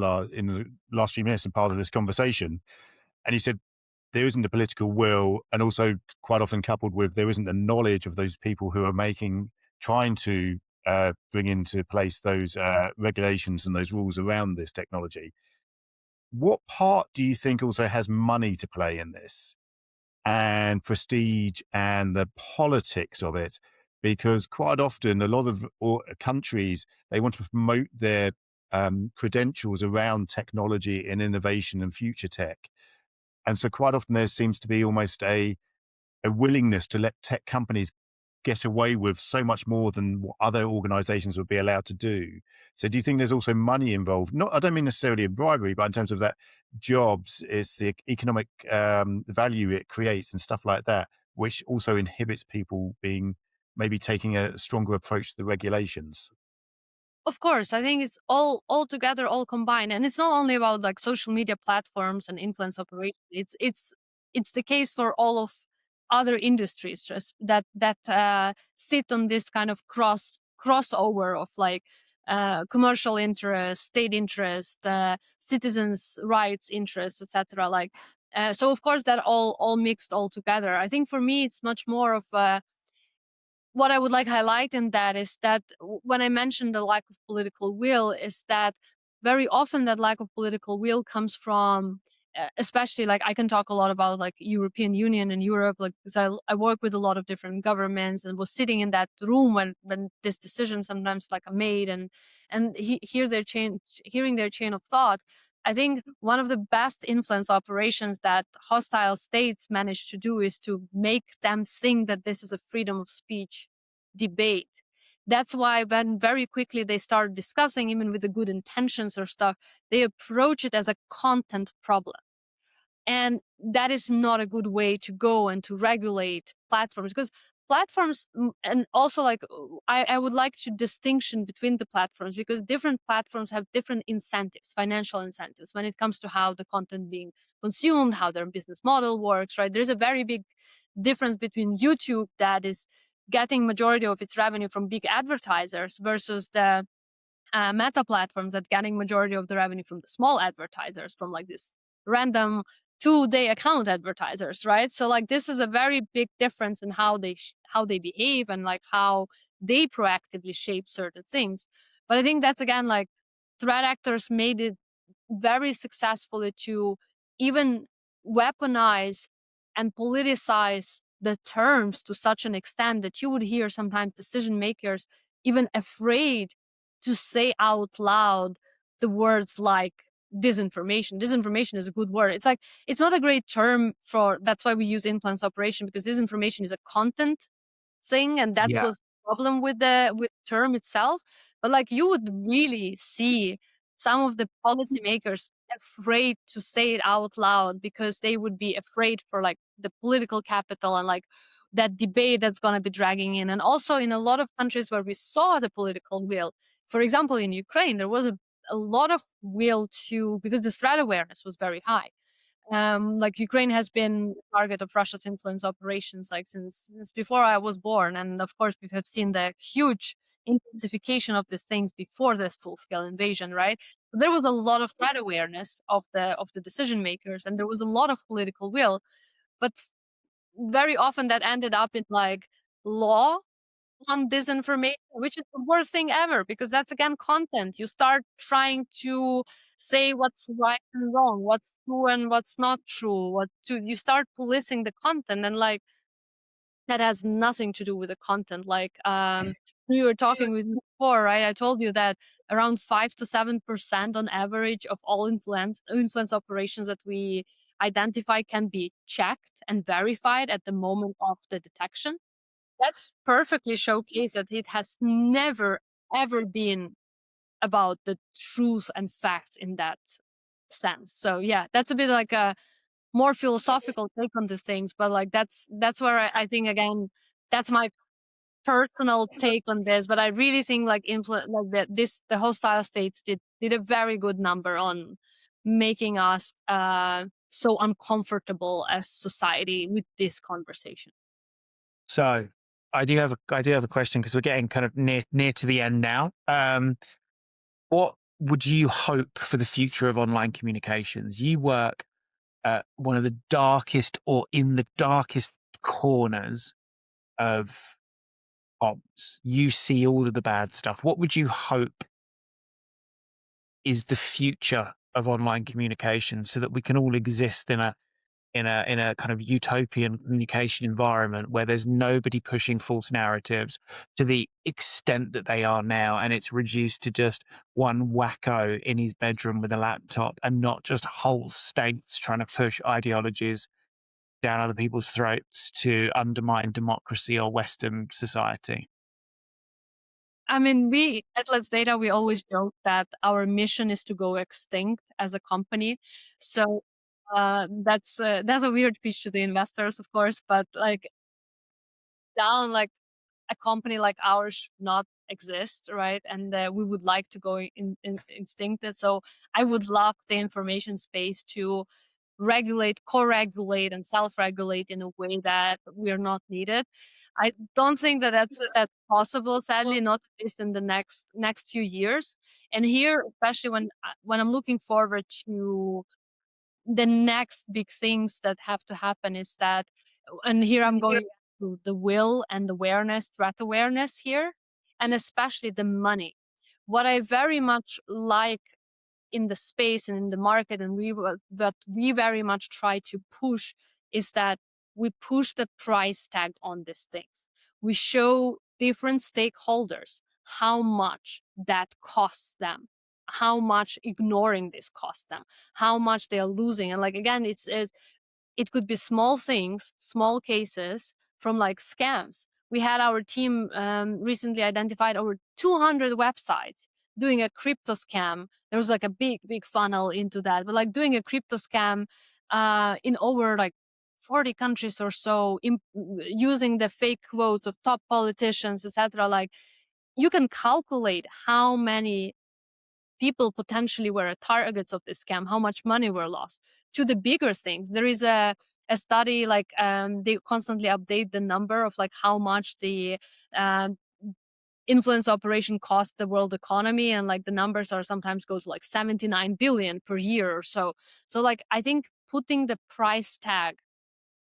last few minutes and part of this conversation, and you said there isn't a political will, and also quite often coupled with there isn't the knowledge of those people who are trying to bring into place those regulations and those rules around this technology. What part do you think also has money to play in this, and prestige and the politics of it? Because quite often a lot of countries, they want to promote their credentials around technology and innovation and future tech. And so quite often there seems to be almost a willingness to let tech companies get away with so much more than what other organizations would be allowed to do. So do you think there's also money involved? Not, I don't mean necessarily a bribery, but in terms of that jobs, it's the economic value it creates and stuff like that, which also inhibits people maybe taking a stronger approach to the regulations. Of course, I think it's all together, all combined, and it's not only about like social media platforms and influence operation. It's the case for all of other industries, just that sit on this kind of crossover of like commercial interest, state interest, citizens' rights interests, etc. Like, so of course that all mixed all together. I think for me it's much more of what I would like highlight in that is that when I mentioned the lack of political will, is that very often that lack of political will comes from, especially like I can talk a lot about like European Union and Europe, like because I work with a lot of different governments and was sitting in that room when this decision sometimes like are made, and hearing their chain of thought. I think one of the best influence operations that hostile states manage to do is to make them think that this is a freedom of speech debate. That's why when very quickly they start discussing, even with the good intentions or stuff, they approach it as a content problem. And that is not a good way to go and to regulate platforms, because platforms, and also like I would like to distinction between the platforms, because different platforms have different incentives, financial incentives, when it comes to how the content being consumed, how their business model works, right? There's a very big difference between YouTube, that is getting majority of its revenue from big advertisers, versus the meta platforms that getting majority of the revenue from the small advertisers, from like this random 2-day account advertisers, right? So like this is a very big difference in how they behave, and like how they proactively shape certain things. But I think that's again like threat actors made it very successfully to even weaponize and politicize the terms to such an extent that you would hear sometimes decision makers even afraid to say out loud the words like disinformation. Disinformation is a good word. It's like, it's not a great term for, that's why we use influence operation, because disinformation is a content thing, and that's Yeah. was the problem with the term itself. But like you would really see some of the policymakers afraid to say it out loud, because they would be afraid for like the political capital and like that debate that's going to be dragging in. And also in a lot of countries where we saw the political will, for example in Ukraine, there was a lot of will to, because the threat awareness was very high, Like Ukraine has been the target of Russia's influence operations like since before I was born, and of course we have seen the huge intensification of these things before this full-scale invasion, right? There was a lot of threat awareness of the decision makers, and there was a lot of political will, but very often that ended up in like law on disinformation, which is the worst thing ever, because that's again content. You start trying to say what's right and wrong, what's true and what's not true, you start policing the content, and like that has nothing to do with the content. Like we were talking with you before, right? I told you that around 5 to 7% on average of all influence operations that we identify can be checked and verified at the moment of the detection. That's perfectly showcased that it has never ever been about the truth and facts in that sense. So yeah, that's a bit like a more philosophical take on the things, but like that's where I think again, that's my personal take on this. But I really think like like the hostile states did a very good number on making us so uncomfortable as society with this conversation. So I do have a question, because we're getting kind of near to the end now. What would you hope for the future of online communications? You work at one of the darkest, or in the darkest corners of comms. You see all of the bad stuff. What would you hope is the future of online communication, so that we can all exist in a kind of utopian communication environment where there's nobody pushing false narratives to the extent that they are now, and it's reduced to just one wacko in his bedroom with a laptop, and not just whole states trying to push ideologies down other people's throats to undermine democracy or Western society? I mean, we at Let's Data, we always joke that our mission is to go extinct as a company. So that's a weird pitch to the investors, of course, but like down like a company like ours should not exist, right? And we would like to go in extinct. So I would love the information space to regulate, co-regulate, and self-regulate in a way that we're not needed. I don't think that that's possible, sadly, not at least in the next few years. And here, especially when I'm looking forward to the next big things that have to happen, is that, and here I'm going to the will and awareness, threat awareness here, and especially the money. What I very much like in the space and in the market, and that we very much try to push, is that we push the price tag on these things. We show different stakeholders how much that costs them, how much ignoring this costs them, how much they are losing. And like again, it could be small things, small cases from like scams. We had our team recently identified over 200 websites doing a crypto scam. There was like a big funnel into that, but like doing a crypto scam in over like 40 countries or so, using the fake quotes of top politicians, etc. Like you can calculate how many people potentially were targets of this scam, how much money were lost. To the bigger things, there is a study, like they constantly update the number of like how much the influence operation cost the world economy, and like the numbers are sometimes go to like 79 billion per year or so. So like I think putting the price tag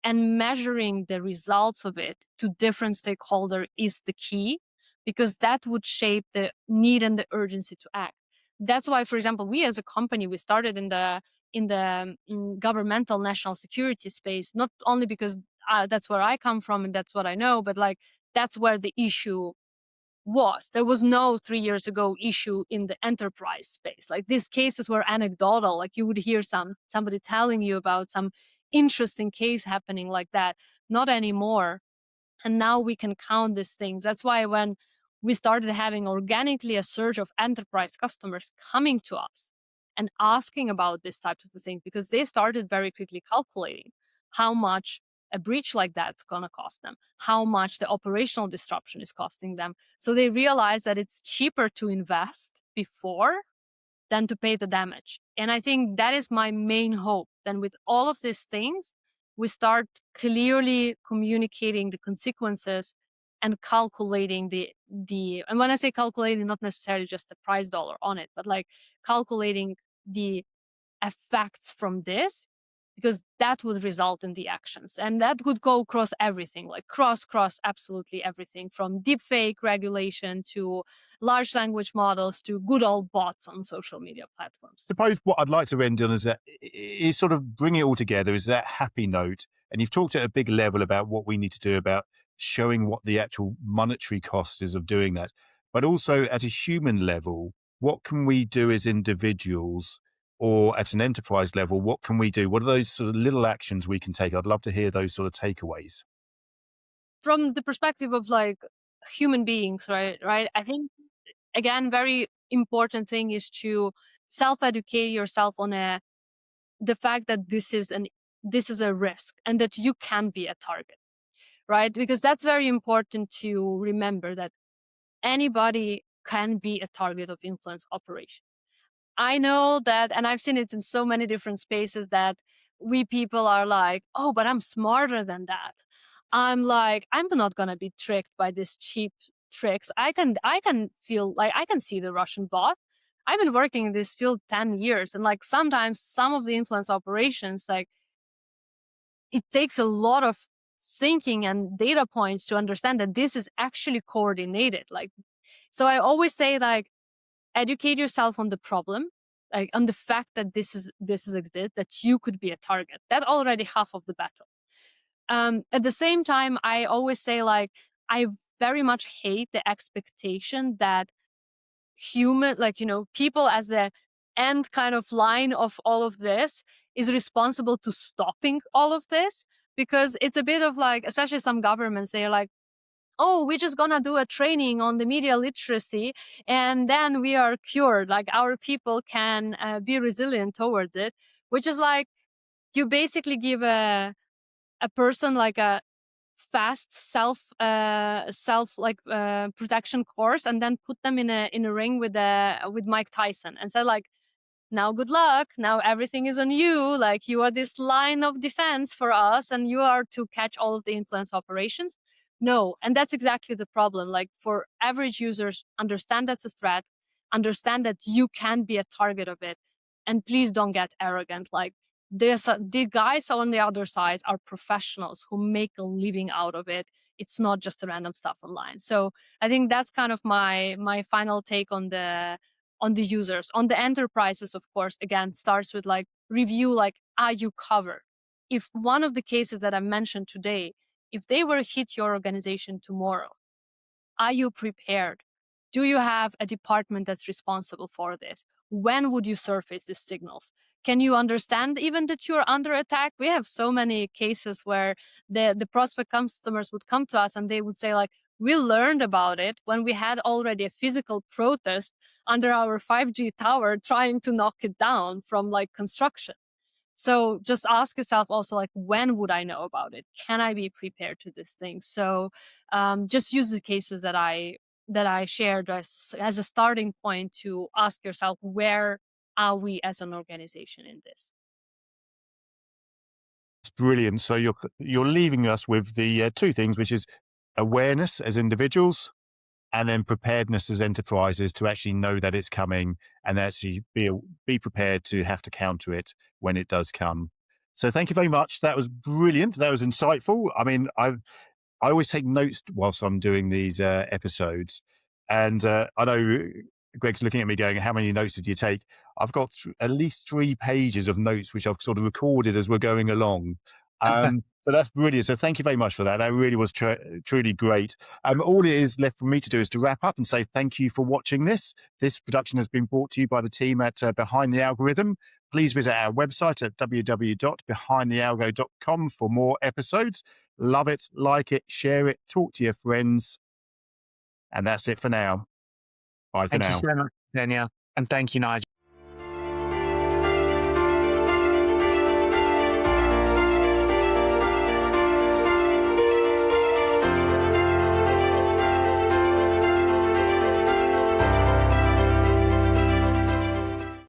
and measuring the results of it to different stakeholder is the key, because that would shape the need and the urgency to act. That's why, for example, we as a company, we started in the governmental national security space, not only because that's where I come from and that's what I know, but like that's where the issue was. There was no 3 years ago issue in the enterprise space. Like these cases were anecdotal. Like you would hear somebody telling you about some interesting case happening like that. Not anymore. And now we can count these things. That's why when we started having organically a surge of enterprise customers coming to us and asking about this types of things, because they started very quickly calculating how much a breach like that's going to cost them, how much the operational disruption is costing them. So they realize that it's cheaper to invest before than to pay the damage. And I think that is my main hope. Then with all of these things, we start clearly communicating the consequences and calculating the and when I say calculating, not necessarily just the price dollar on it, but like calculating the effects from this, because that would result in the actions. And that would go across everything, like cross absolutely everything, from deepfake regulation to large language models to good old bots on social media platforms. Suppose what I'd like to end on is that is sort of bring it all together, is that happy note. And you've talked at a big level about what we need to do about showing what the actual monetary cost is of doing that. But also at a human level, what can we do as individuals, or at an enterprise level, what can we do? What are those sort of little actions we can take? I'd love to hear those sort of takeaways. From the perspective of like human beings, right? I think, again, very important thing is to self-educate yourself on the fact that this is a risk and that you can be a target, right? Because that's very important to remember, that anybody can be a target of influence operation. I know that, and I've seen it in so many different spaces, that we people are like, oh, but I'm smarter than that. I'm like, I'm not gonna be tricked by these cheap tricks. I can feel like I can see the Russian bot. I've been working in this field 10 years, and like sometimes some of the influence operations, like it takes a lot of thinking and data points to understand that this is actually coordinated. Like, so I always say, like, educate yourself on the problem, like on the fact that this is exist, that you could be a target. That already half of the battle. At the same time, I always say, like, I very much hate the expectation that human, like, people as the end kind of line of all of this is responsible to stopping all of this, because it's a bit of like, especially some governments, they're like, oh, we're just gonna do a training on the media literacy and then we are cured. Like, our people can be resilient towards it, which is like, you basically give a person like a fast self protection course and then put them in a ring with Mike Tyson and say, like, now good luck, now everything is on you, like you are this line of defense for us and you are to catch all of the influence operations. No, and that's exactly the problem. Like, for average users, understand that's a threat, understand that you can be a target of it, and please don't get arrogant. Like, the guys on the other side are professionals who make a living out of it. It's not just a random stuff online. So I think that's kind of my final take on the users. On the enterprises, of course, again, starts with like review, like, are you covered? If one of the cases that I mentioned today, if they were hit your organization tomorrow, are you prepared? Do you have a department that's responsible for this? When would you surface these signals? Can you understand even that you're under attack? We have so many cases where the prospect customers would come to us and they would say, like, we learned about it when we had already a physical protest under our 5G tower trying to knock it down from like construction. So just ask yourself also, like, when would I know about it? Can I be prepared to this thing? So just use the cases that I shared as a starting point to ask yourself, where are we as an organization in this? It's brilliant. So you're leaving us with the two things, which is awareness as individuals, and then preparedness as enterprises to actually know that it's coming and actually be prepared to have to counter it when it does come. So thank you very much. That was brilliant. That was insightful. I mean, I always take notes whilst I'm doing these episodes. And I know Greg's looking at me going, how many notes did you take? I've got at least 3 pages of notes, which I've sort of recorded as we're going along. But that's brilliant. So thank you very much for that. That really was truly great. All it is left for me to do is to wrap up and say thank you for watching this. This production has been brought to you by the team at Behind the Algorithm. Please visit our website at www.behindthealgo.com for more episodes. Love it, like it, share it, talk to your friends. And that's it for now. Bye for now. Thank you so much, Ksenia. And thank you, Nigel.